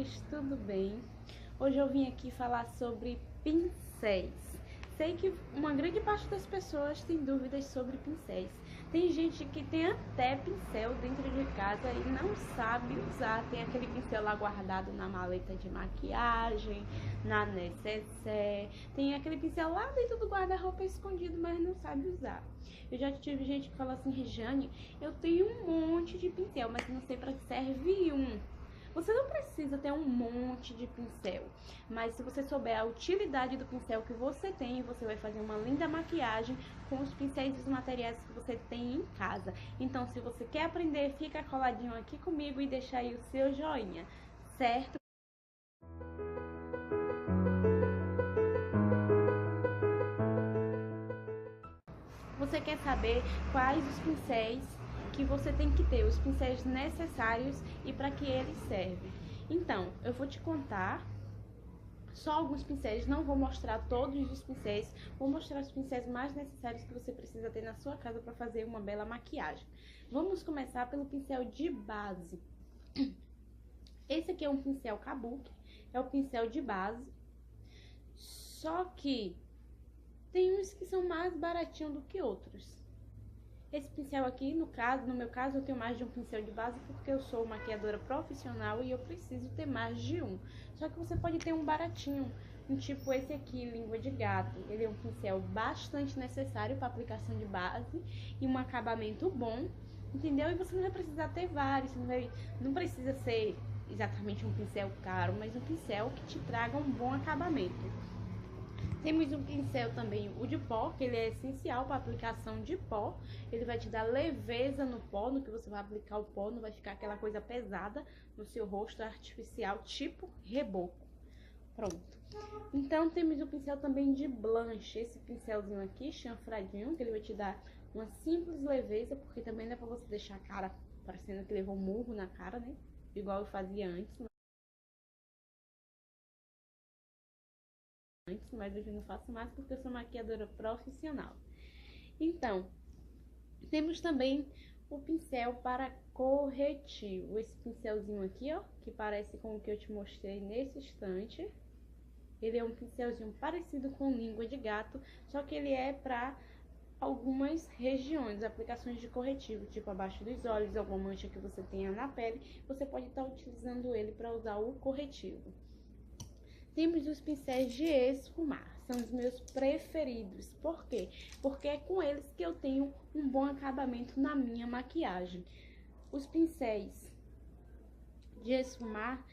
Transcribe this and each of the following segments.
meninas, tudo bem? Hoje eu vim aqui falar sobre pincéis. Sei que uma grande parte das pessoas tem dúvidas sobre pincéis. Tem gente que tem até pincel dentro de casa e não sabe usar. Tem aquele pincel lá guardado na maleta de maquiagem, na necessaire. Tem aquele pincel lá dentro do guarda-roupa escondido, mas não sabe usar. Eu já tive gente que fala assim: Regiane, eu tenho um monte de pincel, mas não sei para que serve um. Você não precisa ter um monte de pincel, mas se você souber a utilidade do pincel que você tem, você vai fazer uma linda maquiagem com os pincéis e os materiais que você tem em casa. Então, se você quer aprender, fica coladinho aqui comigo e deixa aí o seu joinha, certo? Você quer saber quais os pincéis que você tem que ter, os pincéis necessários e para que eles servem. Então, eu vou te contar só alguns pincéis, não vou mostrar todos os pincéis, vou mostrar os pincéis mais necessários que você precisa ter na sua casa para fazer uma bela maquiagem. Vamos começar pelo pincel de base. Esse aqui é um pincel kabuki, é o pincel de base, só que tem uns que são mais baratinhos do que outros. Esse pincel aqui, no meu caso, eu tenho mais de um pincel de base porque eu sou maquiadora profissional e eu preciso ter mais de um. Só que você pode ter um baratinho, um tipo esse aqui, língua de gato. Ele é um pincel bastante necessário para aplicação de base e um acabamento bom, entendeu? E você não vai precisar ter vários, não precisa ser exatamente um pincel caro, mas um pincel que te traga um bom acabamento. Temos um pincel também, o de pó, que ele é essencial para aplicação de pó. Ele vai te dar leveza no pó, no que você vai aplicar o pó, não vai ficar aquela coisa pesada no seu rosto artificial, tipo reboco. Pronto. Então, temos o pincel também de blanche, esse pincelzinho aqui, chanfradinho, que ele vai te dar uma simples leveza, porque também não é para você deixar a cara parecendo que levou um murro na cara, né? Igual eu fazia antes. Mas hoje eu não faço mais porque eu sou maquiadora profissional. Então, temos também o pincel para corretivo. Esse pincelzinho aqui, ó, que parece com o que eu te mostrei nesse instante. Ele é um pincelzinho parecido com língua de gato, só que ele é para algumas regiões, aplicações de corretivo, tipo abaixo dos olhos, alguma mancha que você tenha na pele, você pode estar utilizando ele para usar o corretivo. Temos os pincéis de esfumar, são os meus preferidos. Por quê? Porque é com eles que eu tenho um bom acabamento na minha maquiagem. Os pincéis de esfumar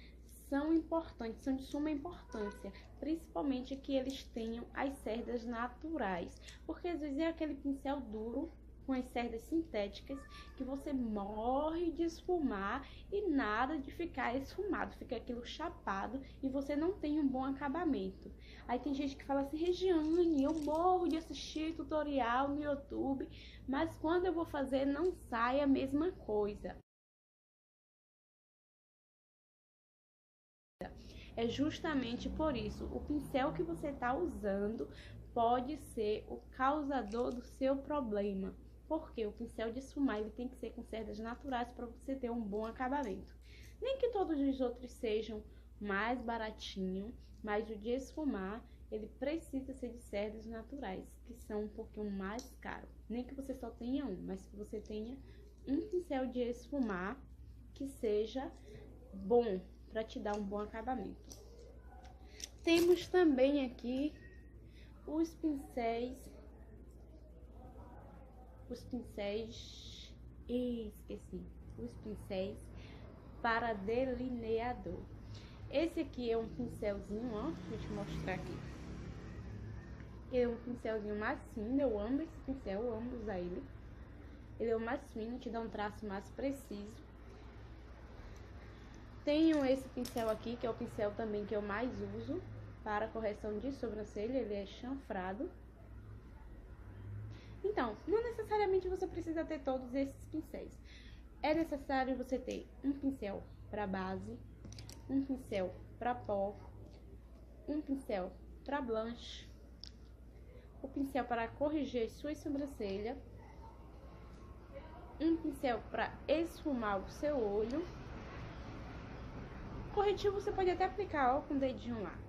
são importantes, são de suma importância, principalmente que eles tenham as cerdas naturais, porque às vezes é aquele pincel duro com as cerdas sintéticas que você morre de esfumar e nada de ficar esfumado, fica aquilo chapado e você não tem um bom acabamento. Aí tem gente que fala assim: Regiane, eu morro de assistir tutorial no YouTube, mas quando eu vou fazer não sai a mesma coisa. É justamente por isso, o pincel que você está usando pode ser o causador do seu problema. Porque o pincel de esfumar ele tem que ser com cerdas naturais para você ter um bom acabamento. Nem que todos os outros sejam mais baratinho, mas o de esfumar ele precisa ser de cerdas naturais, que são um pouquinho mais caro. Nem que você só tenha um, mas que você tenha um pincel de esfumar que seja bom para te dar um bom acabamento. Temos também aqui os pincéis, esqueci, os pincéis para delineador. Esse aqui é um pincelzinho, ó, deixa eu te mostrar aqui. Ele é um pincelzinho mais fino, eu amo esse pincel, eu amo usar ele. Ele é o mais fino, te dá um traço mais preciso. Tenho esse pincel aqui, que é o pincel também que eu mais uso para correção de sobrancelha, ele é chanfrado. Então, não necessariamente você precisa ter todos esses pincéis. É necessário você ter um pincel para base, um pincel para pó, um pincel para blanche, o pincel para corrigir sua sobrancelha, um pincel para esfumar o seu olho, Corretivo você pode até aplicar, ó, com o dedinho lá.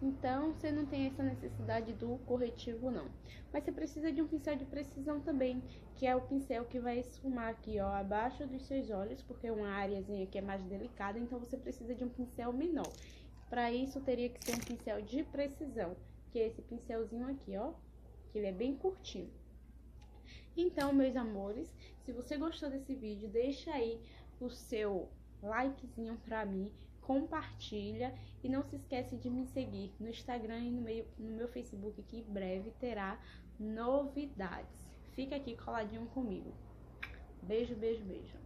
Então, você não tem essa necessidade do corretivo, não. Mas você precisa de um pincel de precisão também, que é o pincel que vai esfumar aqui, ó, abaixo dos seus olhos, porque é uma areazinha que é mais delicada, então você precisa de um pincel menor. Para isso, teria que ser um pincel de precisão, que é esse pincelzinho aqui, ó, que ele é bem curtinho. Então, meus amores, se você gostou desse vídeo, deixa aí o seu likezinho pra mim, compartilha e não se esquece de me seguir no Instagram e no meu Facebook, que em breve terá novidades. Fica aqui coladinho comigo. Beijo, beijo, beijo.